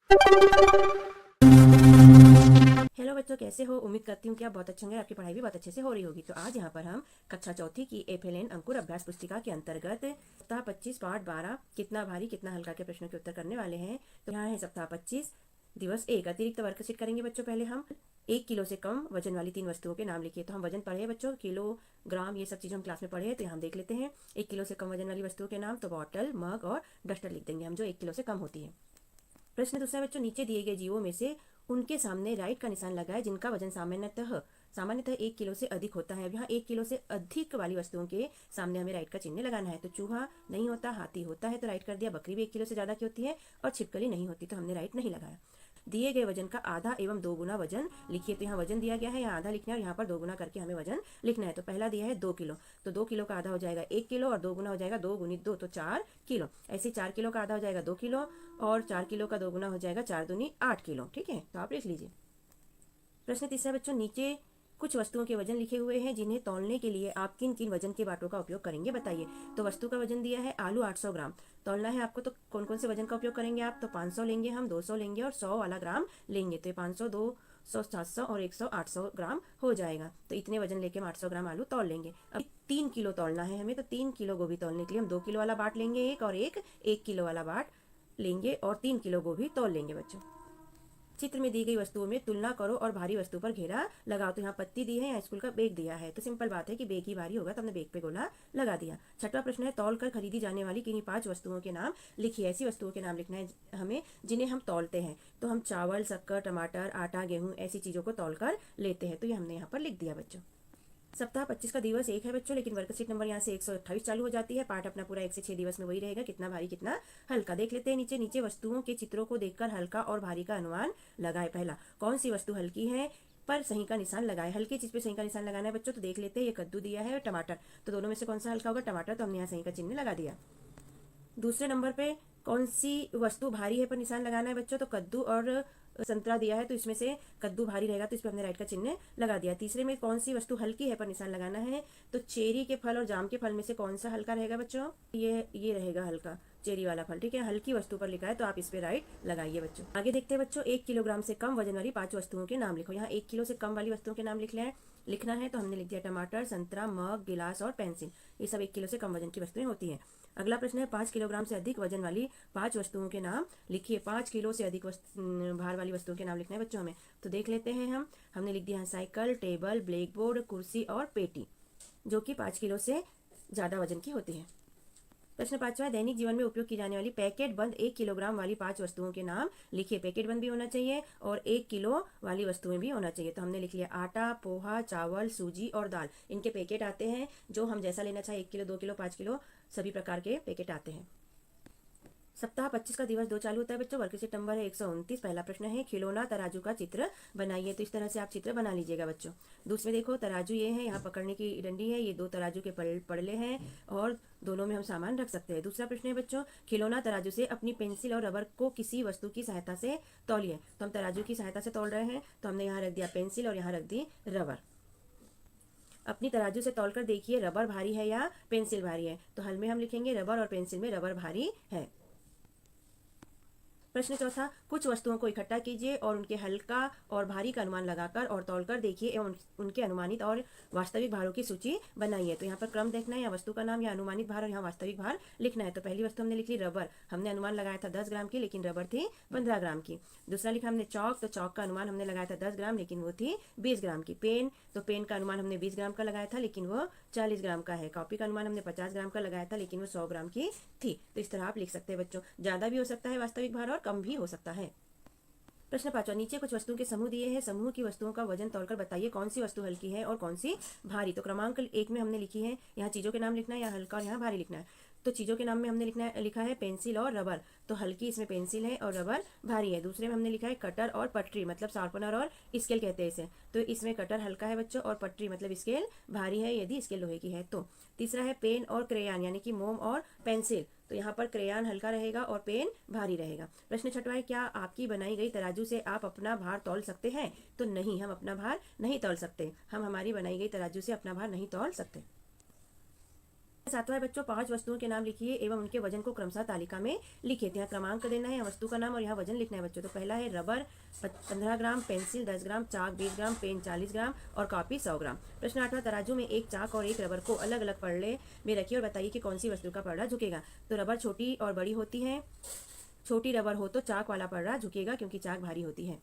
Hello बच्चों, कैसे हो? उम्मीद करती हूँ कि आप बहुत अच्छे होंगे, आपकी पढ़ाई भी बहुत अच्छे से हो रही होगी। तो आज यहाँ पर हम कक्षा चौथी की एफएलएन अंकुर अभ्यास पुस्तिका के अंतर्गत सप्ताह 25 पाठ 12 कितना भारी कितना हल्का के प्रश्नों के उत्तर करने वाले हैं। तो यहाँ है सप्ताह 25 दिवस 1 अतिरिक्त वर्कशीट करेंगे बच्चों। पहले हम 1 किलो से कम वजन वाली 3 वस्तुओं के नाम लिखिए। तो हम वजन पढ़े बच्चों, किलो ग्राम ये सब चीज़ हम क्लास में पढ़े हैं। तो यहाँ हम देख लेते हैं 1 किलो से कम वजन वाली वस्तुओं के नाम। तो बॉटल, मग और डस्टर लिख देंगे हम, जो 1 किलो से कम होती है। प्रश्न दूसरा बच्चों, नीचे दिए गए जीवों में से उनके सामने राइट का निशान लगाए जिनका वजन सामान्यतः 1 किलो से अधिक होता है। अब यहाँ 1 किलो से अधिक वाली वस्तुओं के सामने हमें राइट का चिन्ह लगाना है। तो चूहा नहीं होता, हाथी होता है तो राइट कर दिया, बकरी भी 1 किलो से ज्यादा की होती है, और छिपकली नहीं होती तो हमने राइट नहीं लगाया। दिए गए वजन का आधा एवं 2 गुना वजन लिखिए। तो यहाँ वजन दिया गया है, यहाँ आधा लिखना है और यहाँ पर 2 गुना करके हमें वजन लिखना है। तो पहला दिया है 2 किलो, तो 2 किलो का आधा हो जाएगा 1 किलो और 2 गुना हो जाएगा 2 गुनी 2 तो 4 किलो। ऐसे 4 किलो का आधा हो जाएगा 2 किलो और 4 किलो का 2 गुना हो जाएगा 4 दूनी 8 किलो। ठीक है, तो आप लिख लीजिए। प्रश्न तीसरा बच्चों, नीचे कुछ वस्तुओं के वजन लिखे हुए हैं जिन्हें तौलने के लिए आप किन किन वजन के बाटों का उपयोग करेंगे, बताइए। तो वस्तु का वजन दिया है आलू 800 ग्राम, तौलना है आपको, तो कौन कौन से वजन का उपयोग करेंगे आप? तो 500 लेंगे हम, 200 लेंगे और 100 वाला ग्राम लेंगे। तो 500, 200, 700 और 100 800 ग्राम हो जाएगा। तो इतने वजन लेके हम 800 ग्राम आलू तौल लेंगे। अब 3 किलो तौलना है हमें, तो 3 किलो गोभी तौलने के लिए हम 2 किलो वाला बाट लेंगे एक, और एक 1 किलो वाला बाट लेंगे और 3 किलो गोभी तौल लेंगे बच्चों। चित्र में दी गई वस्तुओं में तुलना करो और भारी वस्तु पर घेरा लगाओ। तो यहाँ पत्ती दी है, यहाँ स्कूल का बैग दिया है, तो सिंपल बात है कि बैग ही भारी होगा, तो हमने बैग पे गोला लगा दिया। छठवां प्रश्न है, तौल कर खरीदी जाने वाली किन्हीं 5 वस्तुओं के नाम लिखिए। ऐसी वस्तुओं के नाम लिखना है हमें जिन्हें हम तौलते हैं। तो हम चावल, शक्कर, टमाटर, आटा, गेहूं ऐसी चीजों को तौल कर लेते हैं। तो ये हमने यहाँ पर लिख दिया बच्चों। सप्ताह 25 का दिवस 1 है बच्चों, लेकिन वर्कशीट नंबर यहाँ से 128 चालू हो जाती है। पाठ अपना पूरा 1 से 6 दिवस में वही रहेगा, कितना भारी कितना हल्का। देख लेते हैं नीचे वस्तुओं के चित्रों को देखकर हल्का और भारी का अनुमान लगाए। पहला, कौन सी वस्तु हल्की है पर सही का निशान लगाए। हल्की चीज पे सही का निशान लगाना है बच्चों। तो देख लेते हैं, ये कद्दू दिया है और टमाटर, तो दोनों में से कौन सा हल्का होगा? टमाटर, तो हमने यहाँ सही का चिन्ह लगा दिया। दूसरे नंबर पे कौन सी वस्तु भारी है पर निशान लगाना है बच्चों? तो कद्दू और संतरा दिया है, तो इसमें से कद्दू भारी रहेगा, तो इस पर हमने राइट का चिन्ह लगा दिया। तीसरे में कौन सी वस्तु हल्की है पर निशान लगाना है? तो चेरी के फल और जाम के फल में से कौन सा हल्का रहेगा बच्चों? ये रहेगा हल्का, चेरी वाला फल। ठीक है, हल्की वस्तु पर लिखा है तो आप इस पे राइट लगाइए बच्चों। आगे देखते हैं बच्चों, 1 किलोग्राम से कम वजन वाली 5 वस्तुओं के नाम लिखो। यहाँ 1 किलो से कम वाली वस्तुओं के नाम लिखना है, तो हमने लिख दिया टमाटर, संतरा, मग, गिलास और पेंसिल। ये सब 1 किलो से कम वजन की वस्तुएं होती हैं। अगला प्रश्न है, 5 किलोग्राम से अधिक वजन वाली 5 वस्तुओं के नाम लिखिए। 5 किलो से अधिक भार वाली वस्तुओं के नाम लिखना है बच्चों हमें। तो देख लेते हैं हमने लिख दिया है साइकिल, टेबल, ब्लैक बोर्ड, कुर्सी और पेटी, जो कि 5 किलो से ज्यादा वजन की होती है। प्रश्न 5वां, दैनिक जीवन में उपयोग की जाने वाली पैकेट बंद 1 किलोग्राम वाली 5 वस्तुओं के नाम लिखिए। पैकेट बंद भी होना चाहिए और 1 किलो वाली वस्तुएं भी होना चाहिए। तो हमने लिख लिया आटा, पोहा, चावल, सूजी और दाल। इनके पैकेट आते हैं, जो हम जैसा लेना चाहे, 1 किलो, 2 किलो, 5 किलो, सभी प्रकार के पैकेट आते हैं। सप्ताह 25 का दिवस 2 चालू होता है बच्चों। वर्कशीट नंबर है 129। पहला प्रश्न है, खिलौना तराजू का चित्र बनाइए। तो इस तरह से आप चित्र बना लीजिएगा बच्चों। दूसरे देखो, तराजू ये है, यहाँ पकड़ने की डंडी है, ये 2 तराजू के पड़ले हैं और दोनों में हम सामान रख सकते हैं। दूसरा प्रश्न है बच्चों, खिलौना तराजू से अपनी पेंसिल और रबर को किसी वस्तु की सहायता से तौलिए। तो हम तराजू की सहायता से तौल रहे हैं, तो हमने यहाँ रख दिया पेंसिल और यहाँ रख दी रबर। अपनी तराजू से तौलकर देखिए, रबर भारी है या पेंसिल भारी है। तो हल में हम लिखेंगे रबर और पेंसिल में रबर भारी है। प्रश्न चौथा, कुछ वस्तुओं को इकट्ठा कीजिए और उनके हल्का और भारी का अनुमान लगाकर और तौलकर देखिए एवं उनके अनुमानित और वास्तविक भारों की सूची बनाइए। तो यहाँ पर क्रम देखना है, या वस्तु का नाम या अनुमानित भार और यहाँ वास्तविक भार लिखना है। तो पहली वस्तु हमने लिख ली रबर, हमने अनुमान लगाया था 10 ग्राम की, लेकिन रबर थी 15 ग्राम की। दूसरा लिखा हमने चौक, तो चौक का अनुमान हमने लगाया था 10 ग्राम, लेकिन वो थी 20 ग्राम की। पेन, तो पेन का अनुमान हमने 20 ग्राम का लगाया था, लेकिन वो 40 ग्राम का है। कॉपी का अनुमान हमने 50 ग्राम का लगाया था, लेकिन वो 100 ग्राम की थी। तो इस तरह आप लिख सकते हैं बच्चों, ज्यादा भी हो सकता है वास्तविक भार और कम भी हो सकता है। प्रश्न 5वां, नीचे कुछ वस्तुओं के समूह दिए हैं। समूह की वस्तुओं का वजन तौलकर बताइए कौन सी वस्तु हल्की है और कौन सी भारी। तो क्रमांक 1 में हमने लिखी है, यहाँ चीजों के नाम लिखना है, यहाँ हल्का और यहाँ भारी लिखना है। तो चीजों के नाम में हमने लिखा है पेंसिल और रबर, तो हल्की इसमें पेंसिल है और रबर भारी है। दूसरे में हमने लिखा है कटर और पटरी, मतलब शार्पनर और स्केल कहते हैं इसे, तो इसमें कटर हल्का है बच्चों और पटरी मतलब स्केल भारी है यदि स्केल लोहे की है तो। तीसरा है पेन और क्रेयान, यानी कि मोम और पेंसिल, तो यहाँ पर क्रेयान हल्का रहेगा और पेन भारी रहेगा। प्रश्न 6वां है, क्या आपकी बनाई गई तराजू से आप अपना भार तौल सकते हैं? तो नहीं, हम अपना भार नहीं तौल सकते। हम हमारी बनाई गई तराजू से अपना भार नहीं तौल सकते। सातवां बच्चों 5 वस्तुओं के नाम लिखिए एवं उनके वजन को क्रमशः तालिका में लिखिए। तो यहाँ क्रमांक देना है, वस्तु का नाम और यहाँ वजन लिखना है बच्चों। तो पहला है रबर 15 ग्राम, पेंसिल 10 ग्राम, चाक 20 ग्राम, पेन 40 ग्राम और कॉपी 100 ग्राम। प्रश्न 8वां, तराजू में एक चाक और एक रबर को अलग अलग पल्ले में रखिए और बताइए कि कौन सी वस्तु का पल्ला झुकेगा। तो रबर छोटी और बड़ी होती है, छोटी रबर हो तो चाक वाला पल्ला झुकेगा क्योंकि चाक भारी होती है।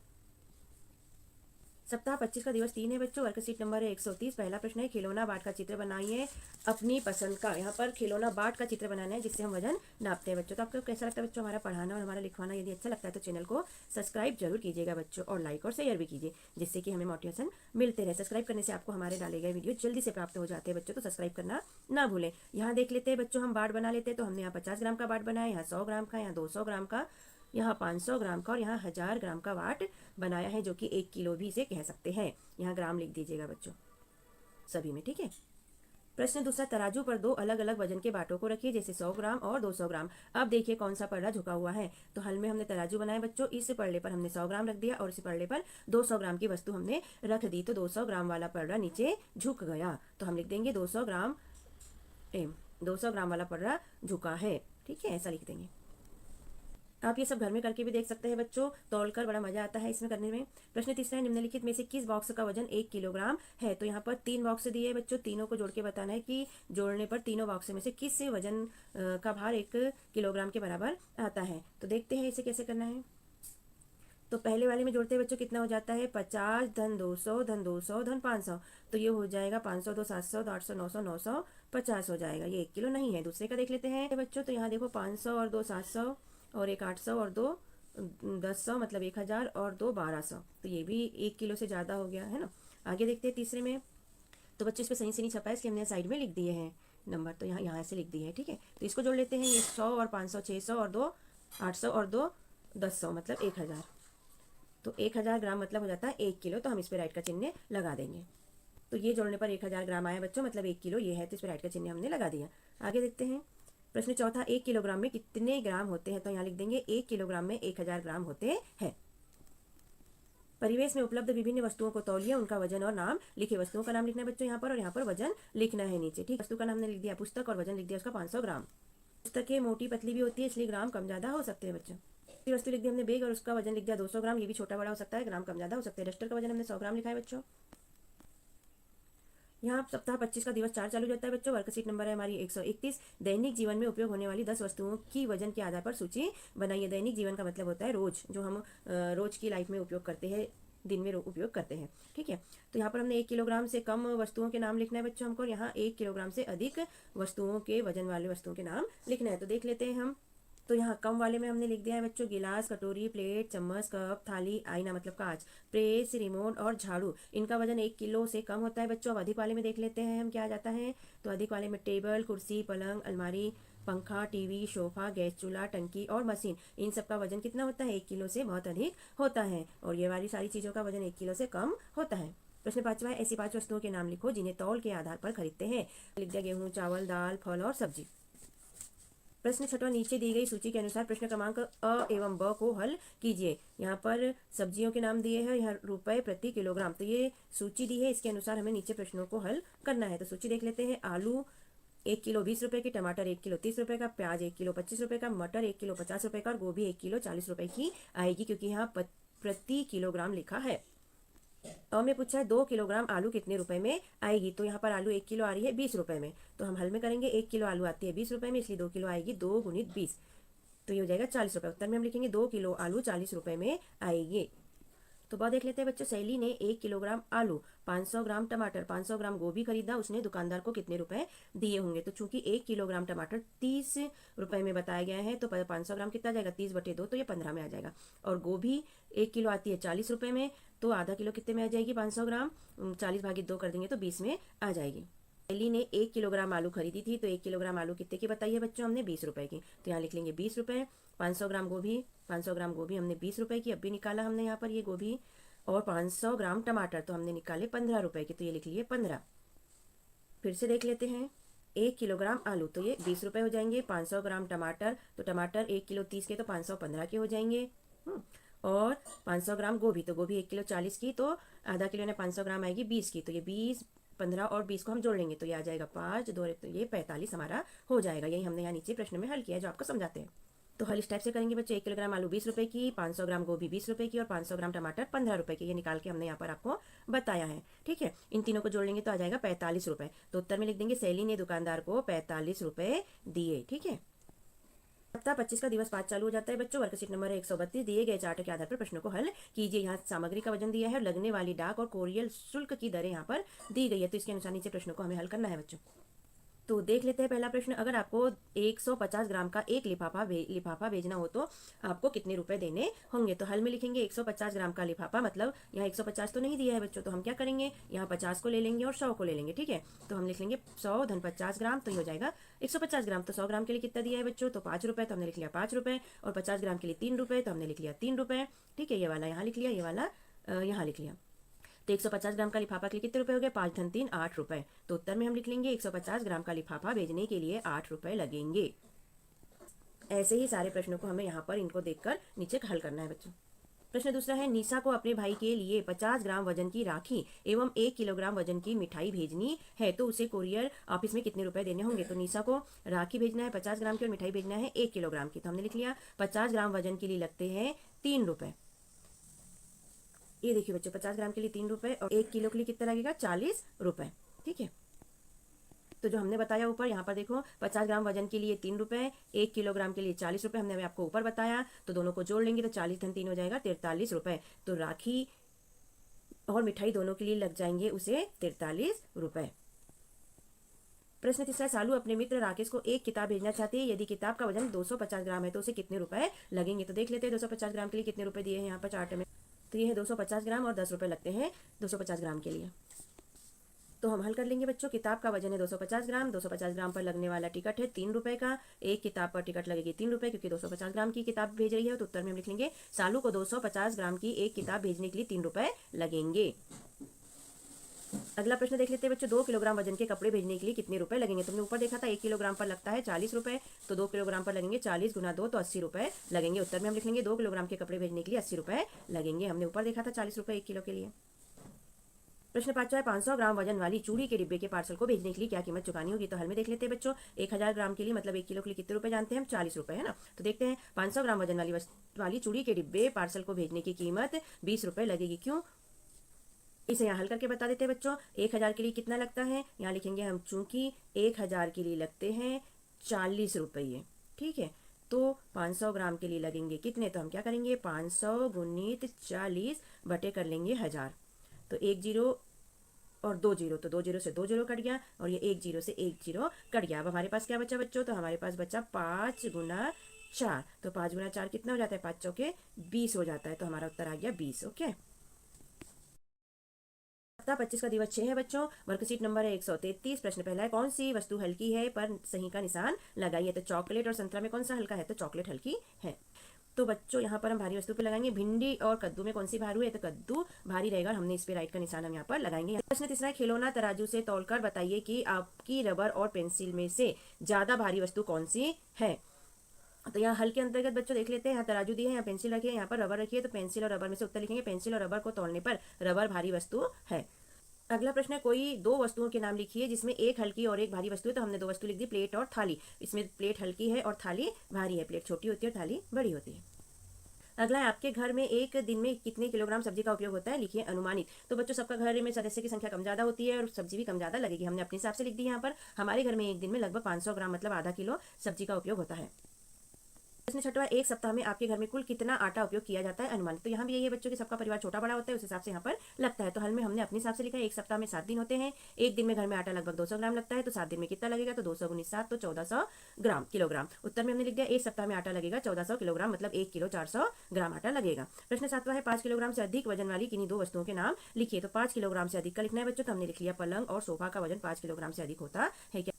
सप्ताह 25 का दिवस 3 है बच्चों। वर्कशीट नंबर है 130। पहला प्रश्न है खिलौना बाट का चित्र बनाइए अपनी पसंद का। यहाँ पर खिलौना बाट का चित्र बनाना है जिससे हम वजन नापते हैं बच्चों। तो आपको कैसा लगता है बच्चों हमारा पढ़ाना और हमारा लिखवाना? यदि अच्छा लगता है तो चैनल को सब्सक्राइब जरूर कीजिएगा बच्चों और लाइक और शेयर भी कीजिए जिससे कि हमें मोटिवेशन मिलते रहे। सब्सक्राइब करने से आपको हमारे डाले गए वीडियो जल्दी से प्राप्त हो जाते हैं बच्चों, तो सब्सक्राइब करना ना भूलें। यहाँ देख लेते हैं बच्चों, हम बाट बना लेते हैं। तो हमने यहाँ 50 ग्राम का बाट बनाया, यहाँ 100 ग्राम का, यहाँ 200 ग्राम का, यहाँ 500 ग्राम का और यहाँ 1000 ग्राम का वाट बनाया है जो कि 1 किलो भी इसे कह सकते हैं। यहाँ ग्राम लिख दीजिएगा बच्चों सभी में, ठीक है। प्रश्न दूसरा, तराजू पर 2 अलग अलग वजन के बाटों को रखिए जैसे 100 ग्राम और 200 ग्राम। अब देखिए कौन सा पल्ला झुका हुआ है। तो हल में हमने तराजू बनाया बच्चों, इस पल्ले पर हमने 100 ग्राम रख दिया और इस पल्ले पर 200 ग्राम की वस्तु हमने रख दी। तो 200 ग्राम वाला पल्ला नीचे झुक गया। तो हम लिख देंगे 200 ग्राम वाला पल्ला झुका है, ठीक है, ऐसा लिख देंगे। आप ये सब घर में करके भी देख सकते हैं बच्चों, तौलकर बड़ा मजा आता है इसमें करने में। प्रश्न तीसरा है निम्नलिखित में से किस बॉक्स का वजन 1 किलोग्राम है। तो यहाँ पर 3 बॉक्स दिए हैं बच्चों, तीनों को जोड़ के बताना है कि जोड़ने पर तीनों बॉक्स में से किस वजन का भार 1 किलोग्राम के बराबर आता है। तो देखते हैं इसे कैसे करना है। तो पहले वाले में जोड़ते हैं बच्चों कितना हो जाता है 50 धन 200 धन 200 धन 500। तो ये हो जाएगा 500 2 700 2 800 900 950 हो जाएगा। ये 1 किलो नहीं है। दूसरे का देख लेते हैं बच्चों। तो यहाँ देखो 500 और 2 700 और 1 800 और 2 1000 मतलब 1000 और 2 1200। तो ये भी 1 किलो से ज़्यादा हो गया है ना। आगे देखते हैं तीसरे में। तो बच्चों इस पर सही से नहीं छपा है इसलिए हमने साइड में लिख दिए हैं नंबर। तो यहाँ से लिख दिए हैं, ठीक है। तो इसको जोड़ लेते हैं। ये 100 और 500 600 और 2 800 और 2 1000 मतलब 1000। तो 1000 ग्राम मतलब हो जाता है 1 किलो। तो हम इस पर राइट का चिन्ह लगा देंगे। तो ये जोड़ने पर 1000 ग्राम आया बच्चों, मतलब 1 किलो ये है। तो इस पर राइट का चिन्ह हमने लगा दिया। आगे देखते हैं। प्रश्न चौथा, 1 किलोग्राम में कितने ग्राम होते हैं। तो यहाँ लिख देंगे 1 किलोग्राम में 1000 ग्राम होते हैं। परिवेश में उपलब्ध विभिन्न वस्तुओं को तौलिए, उनका वजन और नाम लिखिए। वस्तुओं का नाम लिखना है बच्चों यहाँ पर और यहाँ पर वजन लिखना है नीचे, ठीक। वस्तु का नाम हमने लिख दिया पुस्तक और वजन लिख दिया उसका 500 ग्राम। पुस्तकें मोटी पतली भी होती है इसलिए ग्राम कम ज्यादा हो सकते हैं बच्चों। वस्तु लिख दी हमने बैग और उसका वजन लिख दिया 200 ग्राम। ये भी छोटा बड़ा हो सकता है, ग्राम कम ज्यादा हो सकते हैं। डस्टर का वजन हमने 100 ग्राम लिखा है बच्चों। यहाँ सप्ताह 25 का दिवस 4 चालू जाता है बच्चों। वर्कशीट नंबर है हमारी 131। दैनिक जीवन में उपयोग होने वाली 10 वस्तुओं की वजन के आधार पर सूची बनाइए। दैनिक जीवन का मतलब होता है रोज, जो हम रोज की लाइफ में उपयोग करते हैं, दिन में उपयोग करते हैं, ठीक है। तो यहाँ पर हमने 1 किलोग्राम से कम वस्तुओं के नाम लिखना है बच्चों हमको। यहाँ 1 किलोग्राम से अधिक वस्तुओं के वजन वाले वस्तुओं के नाम लिखना है। तो देख लेते हैं हम। तो यहाँ कम वाले में हमने लिख दिया है बच्चों गिलास, कटोरी, प्लेट, चम्मच, कप, थाली, आईना मतलब कांच, प्रेस, रिमोट और झाड़ू। इनका वजन 1 किलो से कम होता है बच्चों। अब अधिक वाले में देख लेते हैं हम क्या आ जाता है। तो अधिक वाले में टेबल, कुर्सी, पलंग, अलमारी, पंखा, टीवी, सोफा, गैस चूल्हा, टंकी और मशीन, इन सब का वजन कितना होता है 1 किलो से बहुत अधिक होता है। और ये वाली सारी चीज़ों का वजन 1 किलो से कम होता है। प्रश्न 5वां है ऐसी 5 वस्तुओं के नाम लिखो जिन्हें तौल के आधार पर खरीदते हैं। लिख दिया गेहूँ, चावल, दाल, फल और सब्जी। प्रश्न 6वां, नीचे दी गई सूची के अनुसार प्रश्न क्रमांक अ एवं ब को हल कीजिए। यहाँ पर सब्जियों के नाम दिए हैं, यहाँ रुपए प्रति किलोग्राम। तो ये सूची दी है, इसके अनुसार हमें नीचे प्रश्नों को हल करना है। तो सूची देख लेते हैं। आलू 1 किलो 20 रुपए की, टमाटर 1 किलो 30 रुपए का, प्याज 1 किलो 25 रुपए का, मटर 1 किलो 50 रुपए का और गोभी 1 किलो 40 रुपए की आएगी क्योंकि यहाँ प्रति किलोग्राम लिखा है। और में पूछा है 2 किलोग्राम आलू कितने रुपए में आएगी। तो यहाँ पर आलू 1 किलो आ रही है 20 रुपए में। तो हम हल में करेंगे 1 किलो आलू आती है 20 रुपए में, इसलिए 2 किलो आएगी 2 गुणित 20। तो ये हो जाएगा 40 रुपए। उत्तर में हम लिखेंगे 2 किलो आलू 40 रुपए में आएगी। तो बहुत देख लेते हैं बच्चों। सैली ने 1 किलोग्राम आलू, 500 ग्राम टमाटर, 500 ग्राम गोभी खरीदा, उसने दुकानदार को कितने रुपए दिए होंगे। तो चूंकि 1 किलोग्राम टमाटर 30 रुपए में बताया गया है तो 500 ग्राम कितना आ जाएगा 30/2, तो ये 15 में आ जाएगा। और गोभी 1 किलो आती है 40 रुपए में, तो आधा किलो कितने में आ जाएगी 500 ग्राम, 40/2 कर देंगे तो 20 में आ जाएगी। सैली ने 1 किलोग्राम आलू खरीदी थी, तो 1 किलोग्राम आलू कितने की बताइए बच्चों हमने 20 रुपए की। तो यहाँ लिख लेंगे 20 रुपए। 500 ग्राम गोभी हमने 20 रुपए की अभी निकाला हमने यहाँ पर ये गोभी। और 500 ग्राम टमाटर तो हमने निकाले 15 रुपए की, तो ये लिख लिए 15। फिर से देख लेते हैं। 1 किलोग्राम आलू तो ये 20 रुपए हो जाएंगे। 500 ग्राम टमाटर, तो टमाटर 1 किलो 30 के तो 515 के हो जाएंगे। और 500 ग्राम गोभी, तो गोभी 1 किलो 40 की, तो आधा किलो ने 500 ग्राम आएगी 20 की, तो ये 20 15 और 20 को हम जोड़ लेंगे तो ये आ जाएगा 5 2, तो ये 45 हमारा हो जाएगा। यही हमने यहाँ नीचे प्रश्न में हल किया है जो आपको समझाते हैं। तो हल इस टाइप से करेंगे बच्चे, 1 किलोग्राम आलू 20 रुपए की, 500 ग्राम गोभी 20 रुपए की और 500 ग्राम टमाटर 15 रुपए की, ये निकाल के हमने यहाँ पर आपको बताया है। ठीक है, इन तीनों को जोड़ लेंगे तो आ जाएगा 45 रुपए। तो उत्तर में लिख देंगे सैली ने दुकानदार को 45 रुपए दिए। ठीक है, सप्ताह 25 का दिवस 5 चालू हो जाता है बच्चों। वर्कशीट नंबर 132 दिए गए चार्ट के आधार पर प्रश्नों को हल कीजिए। यहाँ सामग्री का वजन दिया है और लगने वाली डाक और कोरियल शुल्क की दरें यहाँ पर दी गई है, तो इसके अनुसार नीचे प्रश्नों को हमें हल करना है बच्चों। तो देख लेते हैं पहला प्रश्न, अगर आपको 150 ग्राम का एक लिफाफा भेजना हो तो आपको कितने रुपए देने होंगे। तो हल में लिखेंगे 150 ग्राम का लिफाफा, मतलब यहाँ 150 तो नहीं दिया है बच्चों, तो हम क्या करेंगे, यहाँ 50 को ले लेंगे और 100 को ले लेंगे। ठीक है, तो हम लिख लेंगे 100 धन 50 ग्राम, तो ये हो जाएगा 150 ग्राम। तो 100 ग्राम के लिए कितना दिया है बच्चों, तो 5 रुपए, तो हमने लिख लिया 5 रुपए, और 50 ग्राम के लिए 3 रुपए, तो हमने लिख लिया 3 रुपए। ठीक है, ये वाला यहाँ लिख लिया, ये वाला यहाँ लिख लिया। तो 150 ग्राम का लिफाफा के लिए कितने रुपए हो गए, 5 धन 3 8 रुपए। तो उत्तर में हम लिख लेंगे 150 ग्राम का लिफाफा भेजने के लिए 8 रुपए लगेंगे। ऐसे ही सारे प्रश्नों को हमें यहाँ पर इनको देखकर नीचे हल करना है बच्चों। प्रश्न दूसरा है, निशा को अपने भाई के लिए 50 ग्राम वजन की राखी एवं 1 किलोग्राम वजन की मिठाई भेजनी है, तो उसे कोरियर ऑफिस में कितने रुपए देने होंगे। तो निशा को राखी भेजना है 50 ग्राम की और मिठाई भेजना है 1 किलोग्राम की, तो हमने लिख लिया 50 ग्राम वजन के लिए लगते हैं 3 रुपए। ये देखिए बच्चों, 50 ग्राम के लिए 3 रुपए और 1 किलो के लिए कितना लगेगा, 40 रुपए। ठीक है, तो जो हमने बताया ऊपर, यहाँ पर देखो 50 ग्राम वजन के लिए 3 रुपए, 1 किलोग्राम के लिए 40 रुपए हमने आपको ऊपर बताया, तो दोनों को जोड़ लेंगे तो 40 धन 3 हो जाएगा 43 रुपए। तो राखी और मिठाई दोनों के लिए लग जाएंगे उसे 43 रुपए। प्रश्न तीसरा, सालू अपने मित्र राकेश को एक किताब भेजना चाहती है, यदि किताब का वजन 250 ग्राम है तो उसे कितने रुपए लगेंगे। तो देख लेते हैं 250 ग्राम के लिए कितने रुपए दिए हैं यहाँ पर चार्ट में। तो ये है 250 ग्राम और 10 रुपए लगते हैं 250 ग्राम के लिए। तो हम हल कर लेंगे बच्चों, किताब का वजन है 250 ग्राम, 250 ग्राम पर लगने वाला टिकट है 3 रुपए का, एक किताब पर टिकट लगेगी 3 रुपए, क्योंकि 250 ग्राम की किताब भेज रही है। तो उत्तर में हम लिख लेंगे सालू को 250 ग्राम की एक किताब भेजने के लिए 3 रुपए लगेंगे। अगला प्रश्न देख लेते हैं बच्चों, 2 किलोग्राम वजन के कपड़े भेजने के लिए कितने रुपए लगेंगे। तुमने ऊपर देखा था 1 किलोग्राम पर लगता है 40 रुपए, तो 2 किलोग्राम पर लगेंगे 40 गुना 2, तो 80 रुपए लगेंगे। उत्तर में हम लिख लेंगे 2 किलोग्राम के कपड़े भेजने के लिए 80 रुपए लगेंगे। हमने ऊपर देखा था 40 रुपए 1 किलो के लिए। प्रश्न 5 है, 500 ग्राम वजन वाली चूड़ी के डिब्बे के पार्सल को भेजने के लिए क्या कीमत चुकानी होगी। तो हल में देख लेते हैं बच्चों, 1000 ग्राम के लिए मतलब 1 किलो के लिए कितने रुपए जानते हैं हम, 40 रुपए है ना। तो देखते हैं 500 ग्राम वजन वाली चूड़ी के डिब्बे पार्सल को भेजने की कीमत 20 रुपए लगेगी। क्यों, इसे यहाँ हल करके बता देते हैं बच्चों। 1000 के लिए कितना लगता है, यहाँ लिखेंगे हम, चूंकि 1000 के लिए लगते हैं 40 रुपये। ठीक है, तो 500 ग्राम के लिए लगेंगे कितने, तो हम क्या करेंगे 500 गुणित 40 बटे कर लेंगे 1000, तो 1 जीरो और 2 जीरो, तो 2 जीरो से 2 जीरो कट गया और ये 1 जीरो से 1 जीरो कट गया। अब हमारे पास क्या बचा बच्चों, तो हमारे पास बचा 5 गुना 4, तो 5 गुना 4 कितना हो जाता है, 5 चौके 20 हो जाता है, तो हमारा उत्तर आ गया 20। ओके, सप्ताह 25 का दिवस 6 है बच्चों। वर्कशीट नंबर है 133। प्रश्न पहला है, कौन सी वस्तु हल्की है पर सही का निशान लगाइए। तो चॉकलेट और संतरा में कौन सा हल्का है, तो चॉकलेट हल्की है। तो बच्चों यहाँ पर हम भारी वस्तु पे लगाएंगे, भिंडी और कद्दू में कौन सी भारी है, तो कद्दू भारी रहेगा, हमने इस पे राइट का निशान हम यहाँ पर लगाएंगे। प्रश्न तीसरा है, खिलौना तराजू से तौलकर बताइए कि आपकी रबर और पेंसिल में से ज्यादा भारी वस्तु कौन सी है। तो यहाँ हल के अंतर्गत बच्चों देख लेते हैं, यहाँ तराजू दी है, यहाँ पेंसिल रखी है, यहाँ पर रबर रखी है, तो पेंसिल और रबर में से उत्तर लिखेंगे, पेंसिल और रबर को तौलने पर रबर भारी वस्तु है। अगला प्रश्न है, कोई दो वस्तुओं के नाम लिखिए जिसमें एक हल्की और एक भारी वस्तु है। तो हमने दो वस्तु लिख दी, प्लेट और थाली। इसमें प्लेट हल्की है और थाली भारी है, प्लेट छोटी होती है और थाली बड़ी होती है। अगला है, आपके घर में एक दिन में कितने किलोग्राम सब्जी का उपयोग होता है, लिखिए अनुमानित। तो बच्चों सबका घर में सदस्य की संख्या कम ज्यादा होती है और सब्जी भी कम ज्यादा लगेगी, हमने अपने हिसाब से लिख दी। यहाँ पर हमारे घर में एक दिन में लगभग 500 ग्राम मतलब आधा किलो सब्जी का उपयोग होता है। प्रश्न छठवां, एक सप्ताह में आपके घर में कुल कितना आटा उपयोग किया जाता है अनुमानित। तो यहाँ भी यही है बच्चों कि सबका परिवार छोटा बड़ा होता है, उस हिसाब से यहाँ पर लगता है। तो हल में हमने अपने हिसाब से लिखा है, एक सप्ताह में 7 दिन होते हैं, एक दिन में घर में आटा लगभग 200 ग्राम लगता है, तो 7 दिन में कितना लगेगा, तो 200 गुणित 7 तो 1400 ग्राम किलोग्राम। उत्तर में हमने लिख दिया एक सप्ताह में आटा लगेगा 1400 किलोग्राम मतलब 1 किलो 400 ग्राम आटा लगेगा। प्रश्न 7वां है, 5 किलोग्राम से अधिक वजन वाली किन्हीं दो वस्तुओं के नाम लिखिए। तो 5 किलोग्राम से अधिक का लिखना है बच्चों, तो हमने लिख लिया पलंग और सोफा का वजन 5 किलोग्राम से अधिक होता है क्या।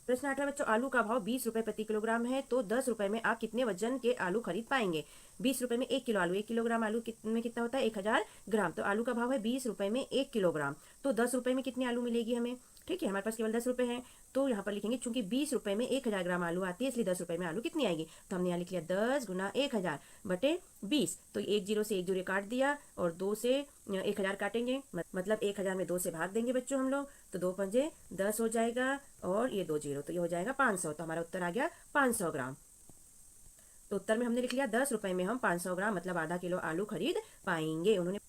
प्रश्न 8 बच्चों, आलू का भाव 20 रुपए प्रति किलोग्राम है, तो 10 रुपए में आप कितने वजन के आलू खरीद पाएंगे। 20 रुपए में 1 किलो आलू, 1 किलोग्राम आलू में कितना होता है 1000 ग्राम, तो आलू का भाव है 20 रुपए में 1 किलोग्राम, तो 10 रुपए में कितने आलू मिलेगी हमें, ठीक है, हमारे पास केवल 10 रुपए हैं, तो यहाँ पर लिखेंगे चूंकि 20 रुपए में 1000 ग्राम आलू आती है, इसलिए 10 रुपए में आलू कितनी आएगी, तो हमने यहाँ लिख लिया 10 गुना 1000 बटे 20। तो एक जीरो से एक जीरो काट दिया और 2 से 1000 काटेंगे, मतलब 1000 में 2 से भाग देंगे बच्चों हम लोग, तो 2 पंजे 10 हो जाएगा और ये 2 जीरो, तो ये हो जाएगा 500। तो हमारा उत्तर आ गया 500 ग्राम। तो उत्तर में हमने लिख लिया 10 रुपए में हम 500 ग्राम मतलब आधा किलो आलू खरीद पाएंगे। उन्होंने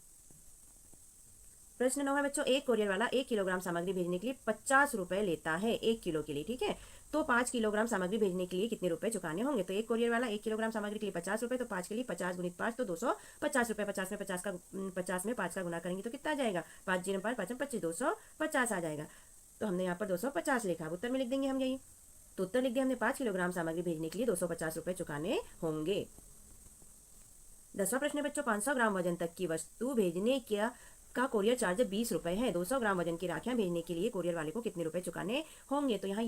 प्रश्न 9 है बच्चों, एक कोरियर वाला 1 किलोग्राम सामग्री भेजने के लिए 50 रुपए लेता है 1 किलो के लिए। ठीक है, तो 5 किलोग्राम सामग्री भेजने के लिए कितने रुपए चुकाने होंगे। तो एक कोरियर वाला 1 किलोग्राम सामग्री के लिए 50 रुपए, तो 5 के लिए 50 गुणित 5 तो 250 रुपए। 50 में 5 का गुना करेंगे तो कितना आ जाएगा, 5 जीरो 5 5 25 250 आ जाएगा। तो हमने यहाँ पर 250 लिखा, अब उत्तर में लिख देंगे हम यही। तो उत्तर लिख दिया हमने 5 किलोग्राम सामग्री भेजने के लिए 250 रुपए चुकाने होंगे। 10वां प्रश्न बच्चों, 500 ग्राम वजन तक की वस्तु भेजने का कोरियर चार्ज 20 रुपए है। 200 ग्राम वजन की राखियां भेजने के लिए कोरियर वाले को कितने रुपए चुकाने होंगे। तो यहाँ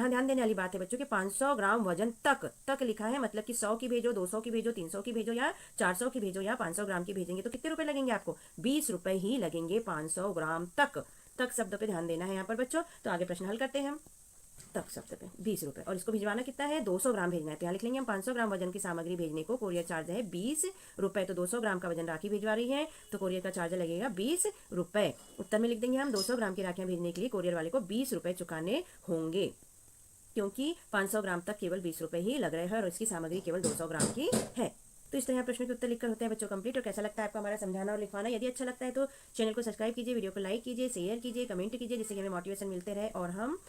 ध्यान देने वाली बात है बच्चों कि 500 ग्राम वजन तक लिखा है, मतलब कि 100 की भेजो, 200 की भेजो, 300 की भेजो या 400 की भेजो या 500 ग्राम की भेजेंगे तो कितने रुपए लगेंगे आपको, 20 रुपए ही लगेंगे 500 ग्राम तक शब्द पे ध्यान देना है यहाँ पर बच्चों। तो आगे प्रश्न हल करते हैं हम। तक शब्द पे 20 रुपए और इसको भिजवाना कितना है, 200 ग्राम भेजना है। तो यहाँ लिख लेंगे हम 500 ग्राम वजन की सामग्री भेजने को कोरियर चार्ज है 20 रुपए। तो 200 ग्राम का वजन राखी भिजवा रही है तो कोरियर का चार्ज लगेगा 20 रुपए। उत्तर में लिख देंगे हम 200 ग्राम की राखियां भेजने के लिए कोरियर वाले को 20 रुपए चुकाने होंगे, क्योंकि 500 ग्राम तक केवल 20 रुपए ही लग रहे हैं और इसकी सामग्री केवल 200 ग्राम की है। तो इस तरह प्रश्न के उत्तर लिखकर होते हैं बच्चों कंप्लीट। और कैसा लगता है आपको हमारा समझाना और लिखवाना। यदि अच्छा लगता है तो चैनल को सब्सक्राइब कीजिए, वीडियो को लाइक कीजिए, शेयर कीजिए, कमेंट कीजिए, जिससे कि हमें मोटिवेशन मिलते रहे और हम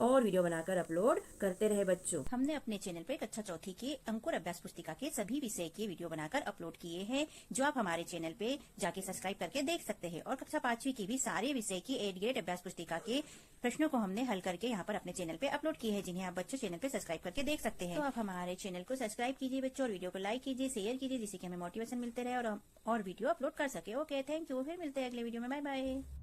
और वीडियो बनाकर अपलोड करते रहे बच्चों। हमने अपने चैनल पे कक्षा चौथी के अंकुर अभ्यास पुस्तिका के सभी विषय के वीडियो बनाकर अपलोड किए हैं, जो आप हमारे चैनल पे जाके सब्सक्राइब करके देख सकते हैं। और कक्षा 5वीं की भी सारे विषय की 8 ग्रेड अभ्यास पुस्तिका के प्रश्नों को हमने हल करके यहाँ पर अपने चैनल पे अपलोड किए हैं, जिन्हें आप बच्चों चैनल पे सब्सक्राइब करके देख सकते हैं। तो आप हमारे चैनल को सब्सक्राइब कीजिए बच्चों और वीडियो को लाइक कीजिए, शेयर कीजिए, जिससे कि हमें मोटिवेशन मिलते रहे और वीडियो अपलोड कर सके। Okay, thank you. फिर मिलते हैं अगले वीडियो में। Bye bye.